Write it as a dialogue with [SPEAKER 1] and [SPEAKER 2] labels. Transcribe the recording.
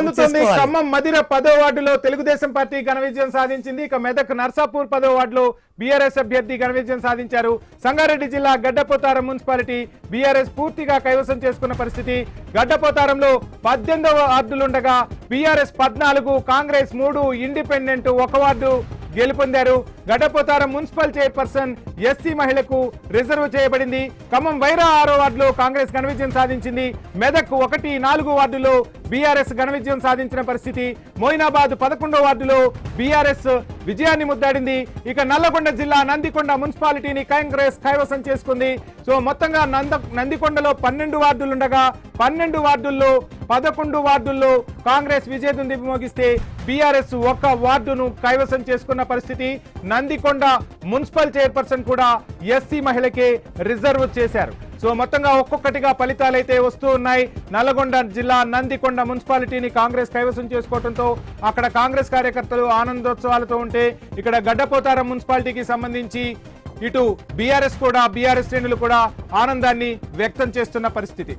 [SPEAKER 1] అందుతుంది. ఖమ్మం మదిర 10వ వార్డులో తెలుగుదేశం పార్టీ ఘన విజయం సాధించింది. ఇక మెదక్ నర్సాపూర్ 10వ వార్డులో బీఆర్ఎస్ అభ్యర్థి ఘన విజయం సాధించారు. సంగారెడ్డి జిల్లా గడ్డపోతారం మున్సిపాలిటీ బీఆర్ఎస్ పూర్తిగా కైవసం చేసుకున్న పరిస్థితి. గడ్డపోతారంలో 18వ వార్డులుండగా బీఆర్ఎస్ 14, కాంగ్రెస్ 3, ఇండిపెండెంట్ 1 వార్డు గెలుపొందారు. గడ్డపోతారం మున్సిపల్ చైర్పర్సన్ ఎస్సీ మహిళకు రిజర్వ్ చేయబడింది. ఖమ్మం వైరా 6వ వార్డులో కాంగ్రెస్ ఘన విజయం సాధించింది. మెదక్ 1, 4 వార్డులో బీఆర్ఎస్ ఘన విజయం సాధించిన పరిస్థితి. మోయినాబాద్ 11వ వార్డులో బీఆర్ఎస్ విజయాన్ని ముద్దాడింది. ఇక నల్లగొండ జిల్లా నందికొండ మున్సిపాలిటీని కాంగ్రెస్ కైవసం చేసుకుంది. సో మొత్తంగా నందికొండలో 12 వార్డులుండగా 12 వార్డుల్లో 11 వార్డుల్లో కాంగ్రెస్ విజయదుంది మోగిస్తే బీఆర్ఎస్ 1 వార్డును కైవసం చేసుకున్న పరిస్థితి. నందికొండ మున్సిపల్ చైర్పర్సన్ కూడా ఎస్సీ మహిళకే రిజర్వ్ చేశారు. సో మొత్తంగా ఒక్కొక్కటిగా ఫలితాలైతే వస్తూ ఉన్నాయి. నల్లగొండ జిల్లా నందికొండ మున్సిపాలిటీని కాంగ్రెస్ కైవసం చేసుకోవడంతో అక్కడ కాంగ్రెస్ కార్యకర్తలు ఆనందోత్సవాలతో ఉంటే, ఇక్కడ గడ్డపోతారం మున్సిపాలిటీకి సంబంధించి ఇటు బీఆర్ఎస్ శ్రేణులు కూడా ఆనందాన్ని వ్యక్తం చేస్తున్న పరిస్థితి.